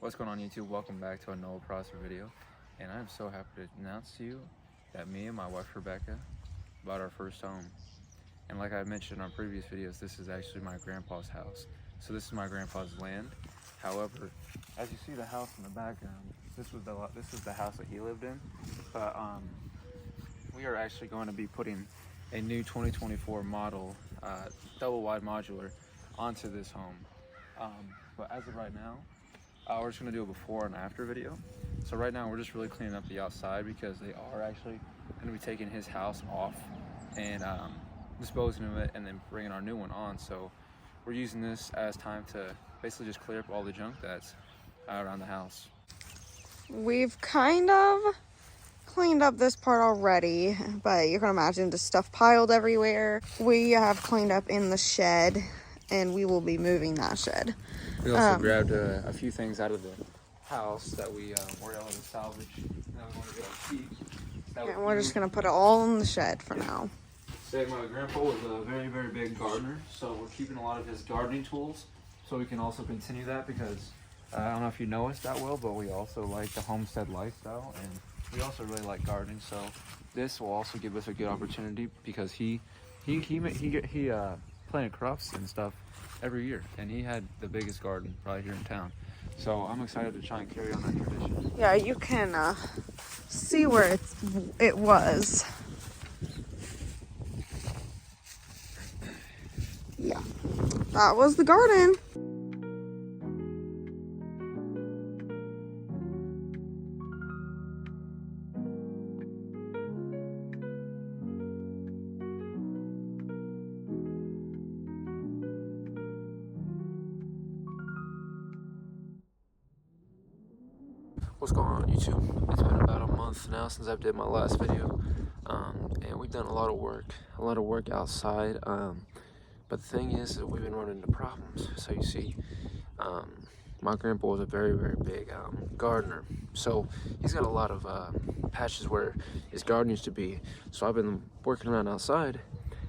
What's going on YouTube? Welcome back to a Noah Prosper video, and I'm so happy to announce to you that me and my wife Rebecca bought our first home. And like I mentioned in our previous videos, this is actually my grandpa's house. So this is my grandpa's land. However, as you see the house in the background, this is the house that he lived in. But we are actually going to be putting a new 2024 model double wide modular onto this home. But as of right now, we're just gonna do a before and after video. So right now we're just really cleaning up the outside because they are actually gonna be taking his house off and disposing of it and then bringing our new one on. So we're using this as time to basically just clear up all the junk that's around the house. We've kind of cleaned up this part already, but you can imagine just stuff piled everywhere. We have cleaned up in the shed and we will be moving that shed. We also grabbed a few things out of the house that we were able to salvage. Now we want to go keep. And we're just gonna put it all in the shed for now. Say my grandpa was a very, very big gardener, so we're keeping a lot of his gardening tools so we can also continue that because I don't know if you know us that well, but we also like the homestead lifestyle and we also really like gardening. So this will also give us a good opportunity because he planted crops and stuff every year, and he had the biggest garden right here in town. So I'm excited to try and carry on that tradition. Yeah, you can see where it was. Yeah, that was the garden. What's going on YouTube? It's been about a month now since I did my last video, and we've done a lot of work outside, but the thing is that we've been running into problems. So you see, my grandpa was a very, very big gardener, so he's got a lot of patches where his garden used to be. So I've been working around outside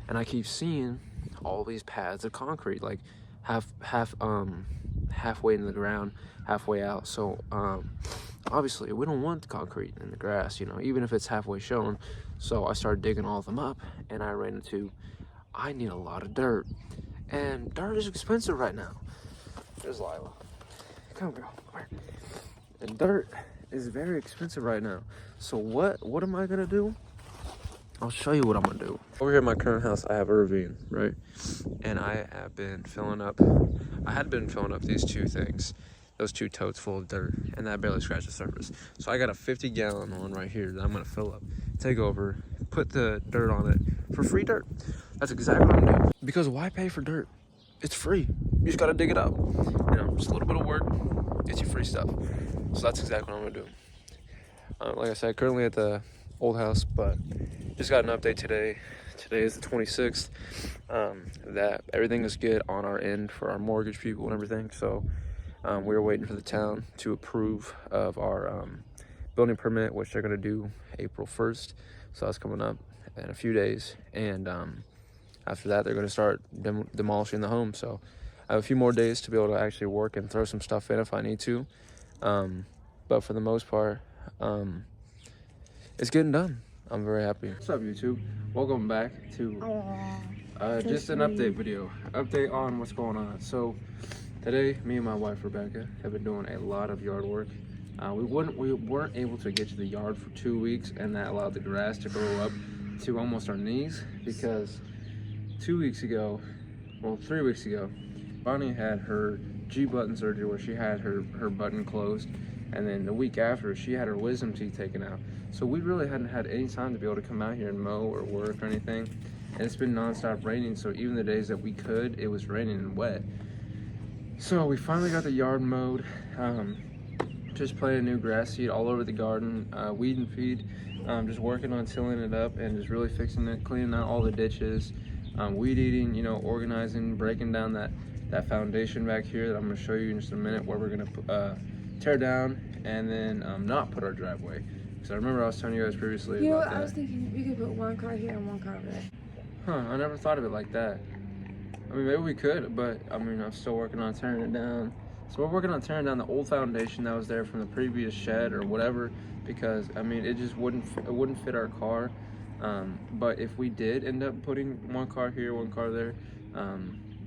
and I keep seeing all these pads of concrete, like halfway in the ground, halfway out. So obviously we don't want the concrete in the grass, you know, even if it's halfway shown. So I started digging all of them up and I ran into, I need a lot of dirt, and dirt is expensive right now. There's Lila. Come on, girl. Come here. And dirt is very expensive right now. So what am I gonna do? I'll show you what I'm gonna do. Over here at my current house, I have a ravine, right? And I had been filling up these two things, those two totes full of dirt, and that barely scratched the surface. So I got a 50-gallon one right here that I'm gonna fill up, take over, put the dirt on it for free dirt. That's exactly what I'm doing. Because why pay for dirt? It's free. You just gotta dig it up. You know, just a little bit of work, gets you free stuff. So that's exactly what I'm gonna do. Like I said, currently at the old house, but just got an update today. Today is the 26th, that everything is good on our end for our mortgage people and everything. So we're waiting for the town to approve of our building permit, which they're gonna do April 1st. So that's coming up in a few days. And after that, they're gonna start demolishing the home. So I have a few more days to be able to actually work and throw some stuff in if I need to. But for the most part, it's getting done. I'm very happy. What's up, YouTube? Welcome back to just an update video. Update on what's going on. So today, me and my wife Rebecca have been doing a lot of yard work. We weren't able to get to the yard for 2 weeks, and that allowed the grass to grow up to almost our knees because 3 weeks ago, Bonnie had her G-button surgery where she had her button closed, and then the week after she had her wisdom teeth taken out. So we really hadn't had any time to be able to come out here and mow or work or anything, and it's been non-stop raining. So even the days that we could, it was raining and wet. So we finally got the yard mowed, just planted new grass seed all over the garden, weed and feed, just working on tilling it up and just really fixing it, cleaning out all the ditches, weed eating, you know, organizing, breaking down that foundation back here that I'm going to show you in just a minute, where we're going to tear down and then not put our driveway. Because I remember I was telling you guys previously about that. I was thinking we could put one car here and one car there. Huh, I never thought of it like that. I mean, maybe we could, but I mean, I'm still working on tearing it down, So we're working on tearing down the old foundation that was there from the previous shed or whatever, because I mean it just wouldn't fit our car. But if we did end up putting one car here, one car there,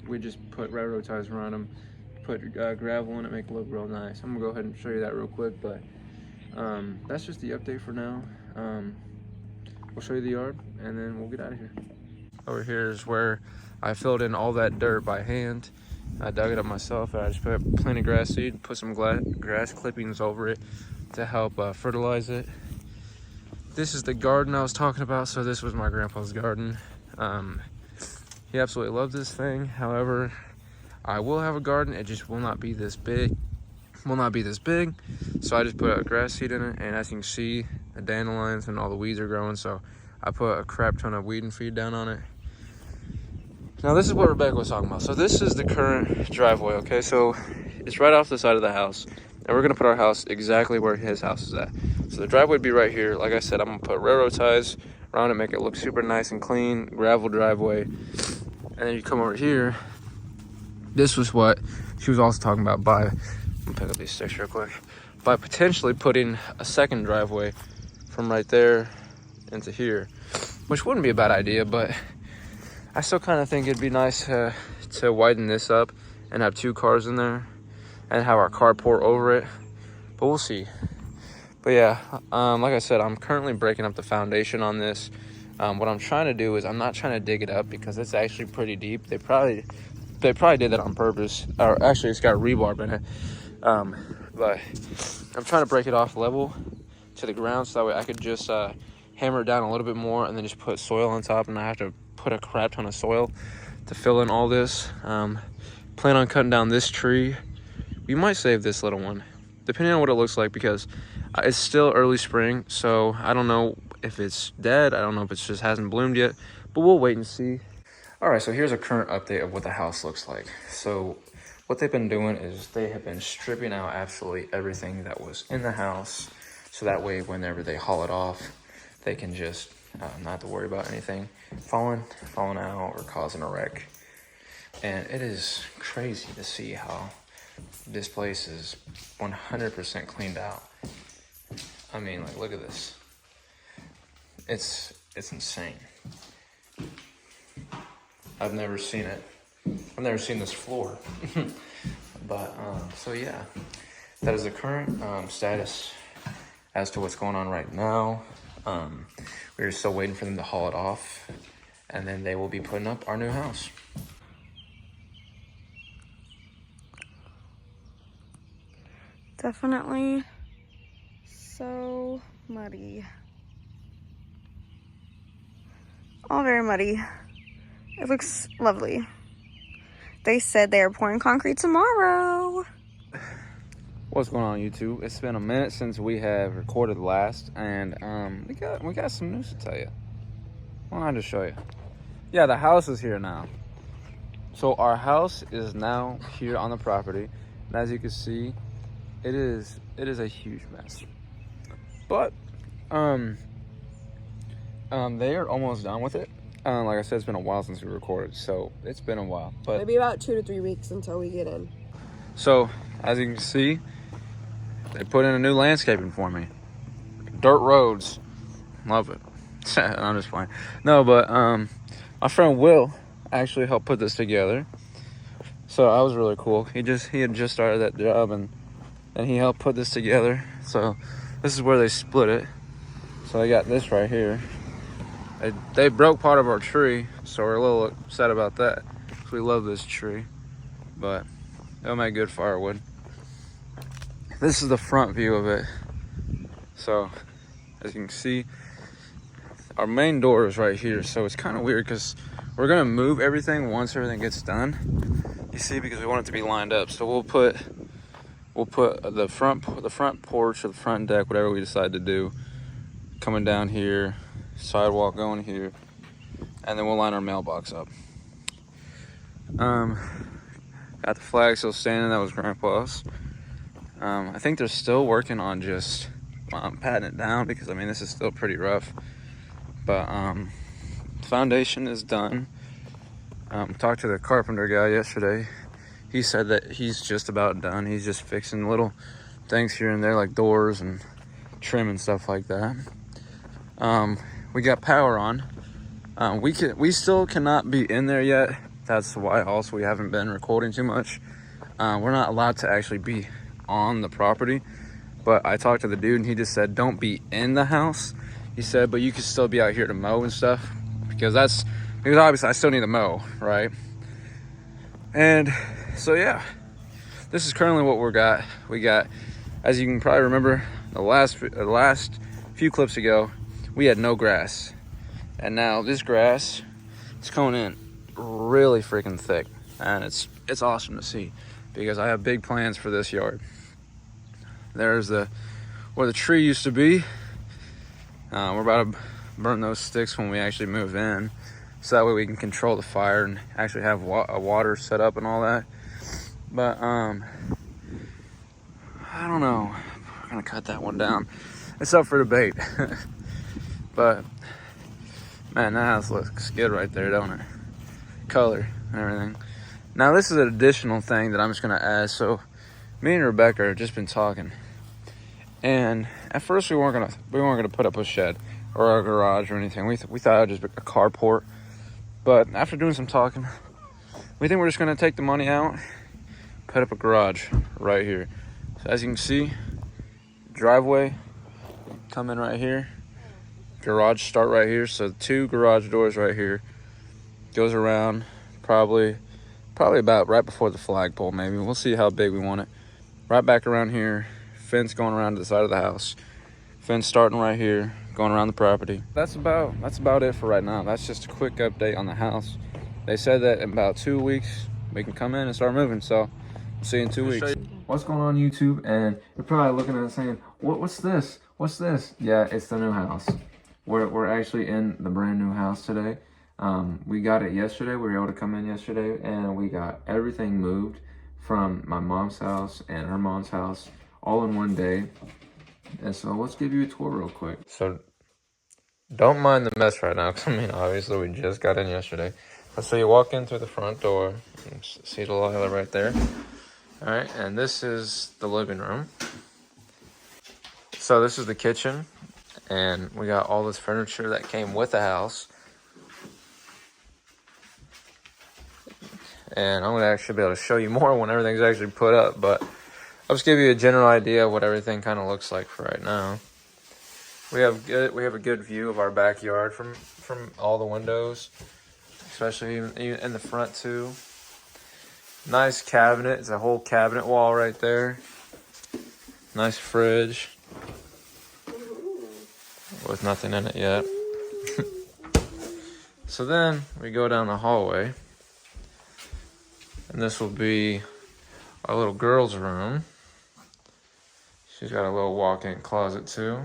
we just put railroad ties around them, put gravel in it, make it look real nice. I'm gonna go ahead and show you that real quick, but that's just the update for now. We'll show you the yard and then we'll get out of here. Over here is where I filled in all that dirt by hand. I dug it up myself. I just put plenty of grass seed, put some grass clippings over it to help fertilize it. This is the garden I was talking about. So this was my grandpa's garden. He absolutely loved this thing. However, I will have a garden. It just will not be this big. So I just put a grass seed in it, and as you can see, the dandelions and all the weeds are growing. So I put a crap ton of weed and feed down on it. Now this is what Rebecca was talking about. So this is the current driveway, okay? So it's right off the side of the house, and we're gonna put our house exactly where his house is at. So the driveway would be right here. Like I said, I'm gonna put railroad ties around it, make it look super nice and clean, gravel driveway. And then you come over here. This was what she was also talking about by, I'm gonna pick up these sticks real quick, by potentially putting a second driveway from right there into here, which wouldn't be a bad idea, but I still kind of think it'd be nice to widen this up and have two cars in there and have our carport over it, but we'll see. But yeah, like I said, I'm currently breaking up the foundation on this. What I'm trying to do is I'm not trying to dig it up because it's actually pretty deep. They probably did that on purpose, or actually it's got rebarb in it. But I'm trying to break it off level to the ground so that way I could just hammer it down a little bit more and then just put soil on top, and I have to put a crap ton of soil to fill in all this. Plan on cutting down this tree. We might save this little one depending on what it looks like, because it's still early spring, so I don't know if it's dead. I don't know if it just hasn't bloomed yet, but we'll wait and see. All right, so here's a current update of what the house looks like. So what they've been doing is they have been stripping out absolutely everything that was in the house, so that way whenever they haul it off, they can just not have to worry about anything falling out or causing a wreck. And it is crazy to see how this place is 100% cleaned out. I mean, like, look at this. It's insane. I've never seen it. I've never seen this floor. But so yeah, that is the current status as to what's going on right now. We're still waiting for them to haul it off, and then they will be putting up our new house. Definitely so muddy. All very muddy. It looks lovely. They said they are pouring concrete tomorrow. What's going on, YouTube? It's been a minute since we have recorded last, and we got some news to tell you. Why don't I just show you? Yeah, the house is here now. So our house is now here on the property, and as you can see, it is a huge mess. But they are almost done with it. Like I said, it's been a while since we recorded, so it's been a while. But maybe about 2 to 3 weeks until we get in. So as you can see, they put in a new landscaping for me. Dirt roads, love it. I'm just playing. No, but my friend Will actually helped put this together, so that was really cool. He had just started that job, and he helped put this together. So this is where they split it. So I got this right here. They broke part of our tree, so we're a little upset about that, because we love this tree, but it'll make good firewood. This is the front view of it. So as you can see, our main door is right here, so it's kind of weird because we're gonna move everything once everything gets done, you see, because we want it to be lined up. So we'll put the front porch or the front deck, whatever we decide to do, coming down here, sidewalk going here, and then we'll line our mailbox up. Got the flag still standing. That was Grandpa's. I think they're still working on just patting it down, because I mean this is still pretty rough, but foundation is done. Talked to the carpenter guy yesterday. he said that he's just about done. He's just fixing little things here and there, like doors and trim and stuff like that. We got power on. We still cannot be in there yet. That's why also we haven't been recording too much. We're not allowed to actually be on the property, but I talked to the dude and he just said don't be in the house. He said, but you can still be out here to mow and stuff, because obviously I still need to mow, right? And so yeah, this is currently what we got. As you can probably remember, the last few clips ago, we had no grass, and now this grass is coming in really freaking thick, and it's awesome to see, because I have big plans for this yard. There's where the tree used to be. We're about to burn those sticks when we actually move in, so that way we can control the fire and actually have a water set up and all that. But I don't know, we're gonna cut that one down. It's up for debate. But man, that house looks good right there, don't it? Color and everything. Now this is an additional thing that I'm just gonna add. So me and Rebecca have just been talking, and at first we weren't gonna put up a shed or a garage or anything. We thought it would just be a carport. But after doing some talking, we think we're just gonna take the money out, put up a garage right here. So as you can see, driveway come in right here, garage start right here. So 2 garage doors right here, goes around probably about right before the flagpole. Maybe we'll see how big we want it. Right back around here, fence going around to the side of the house, fence starting right here, going around the property. That's about it for right now. That's just a quick update on the house. They said that in about 2 weeks we can come in and start moving, so we'll see you in 2 weeks. What's going on, YouTube? And you're probably looking at it saying, what's this? What's this? Yeah, it's the new house. We're actually in the brand new house today. We got it yesterday. We were able to come in yesterday, and we got everything moved from my mom's house and her mom's house all in one day. And so let's give you a tour real quick. So don't mind the mess right now, because I mean, obviously we just got in yesterday. So you walk in through the front door, see the Delilah right there. All right, and this is the living room. So this is the kitchen, and we got all this furniture that came with the house. And I'm gonna actually be able to show you more when everything's actually put up, but I'll just give you a general idea of what everything kind of looks like for right now. We have a good view of our backyard from all the windows, especially even in the front too. Nice cabinet. It's a whole cabinet wall right there. Nice fridge with nothing in it yet. So then we go down the hallway, and this will be our little girl's room. She's got a little walk-in closet too.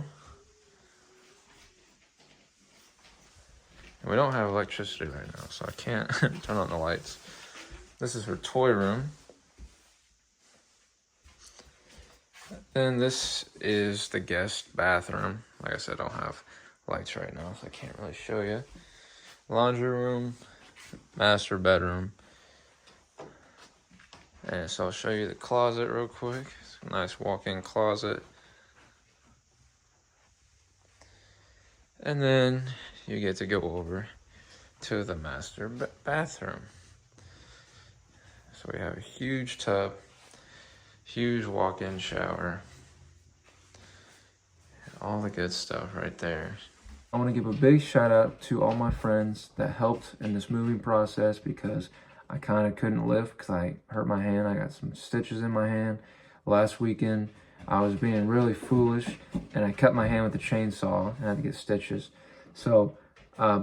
And we don't have electricity right now, so I can't turn on the lights. This is her toy room. And this is the guest bathroom. Like I said, I don't have lights right now, so I can't really show you. Laundry room, master bedroom. And so I'll show you the closet real quick. It's a nice walk-in closet. And then you get to go over to the master bathroom. So we have a huge tub, huge walk-in shower, and all the good stuff right there. I want to give a big shout out to all my friends that helped in this moving process, because I kind of couldn't lift because I hurt my hand. I got some stitches in my hand. Last weekend, I was being really foolish, and I cut my hand with a chainsaw and had to get stitches. So,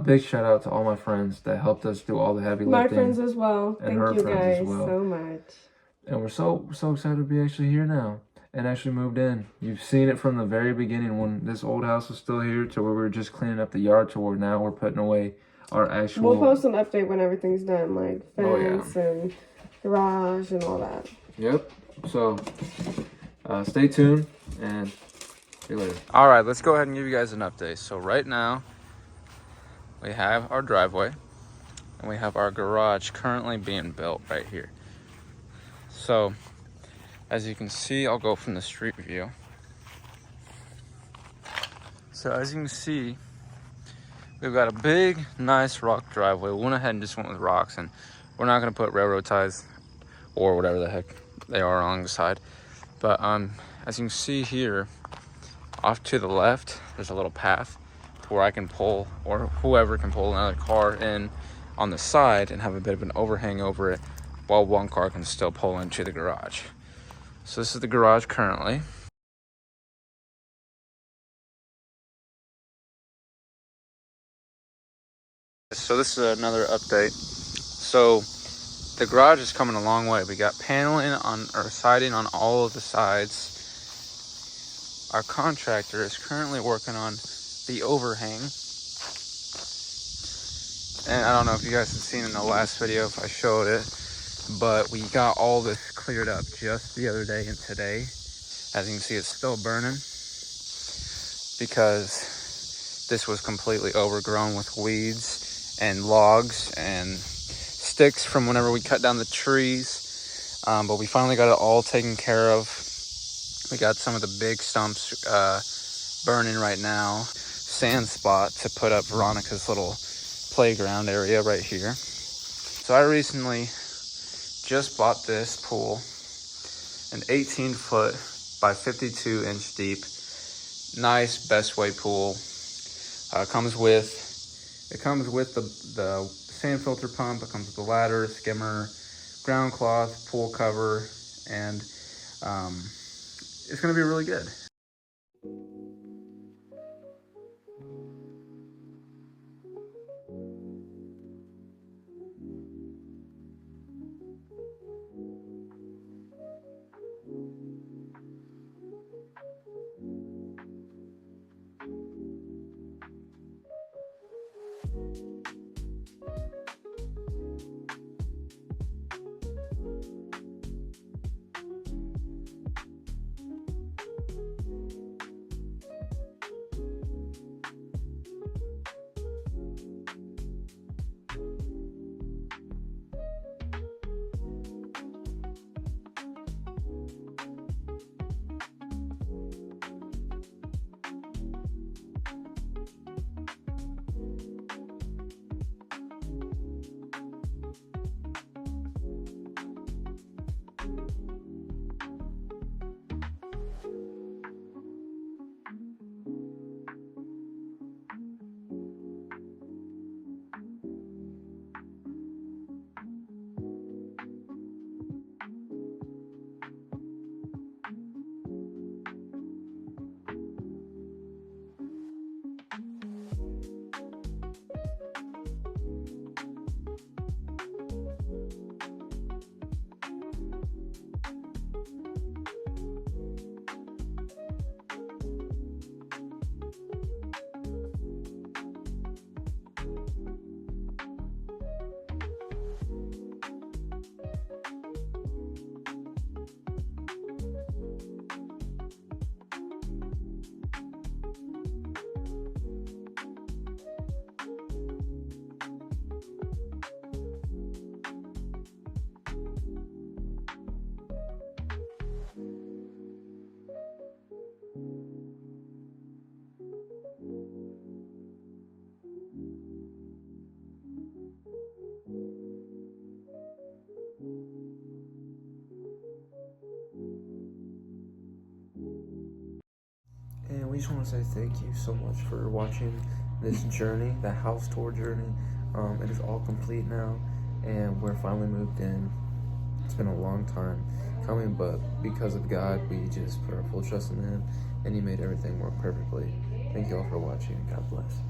big shout out to all my friends that helped us do all the heavy lifting. My friends as well. And Thank her you friends guys as well. so much. And we're so excited to be actually here now and actually moved in. You've seen it from the very beginning when this old house was still here to where we were just cleaning up the yard to where now we're putting away our actual... We'll post an update when everything's done, like fence and garage and all that. Yep. So, stay tuned and see you later. All right, let's go ahead and give you guys an update. So right now, we have our driveway and we have our garage currently being built right here. So, as you can see, I'll go from the street view. So as you can see, we've got a big, nice rock driveway. We went ahead and just went with rocks, and we're not gonna put railroad ties or whatever the heck they are along the side. But as you can see here, off to the left, there's a little path where I can pull, or whoever can pull another car in on the side and have a bit of an overhang over it while one car can still pull into the garage. So this is the garage currently. So this is another update. So the garage is coming a long way. We got paneling on, or siding on all of the sides. Our contractor is currently working on the overhang. And I don't know if you guys have seen in the last video if I showed it, but we got all this cleared up just the other day and today. As you can see, it's still burning because this was completely overgrown with weeds and logs and sticks from whenever we cut down the trees. But we finally got it all taken care of. We got some of the big stumps burning right now. Sand spot to put up Veronica's little playground area right here. So I recently just bought this pool, an 18-foot by 52-inch deep, nice best way pool. It comes with the sand filter pump. It comes with the ladder, skimmer, ground cloth, pool cover, and it's gonna be really good. And we just want to say thank you so much for watching this journey, the house tour journey. It is all complete now, and we're finally moved in. It's been a long time coming, but because of God, we just put our full trust in Him, and He made everything work perfectly. Thank you all for watching. God bless.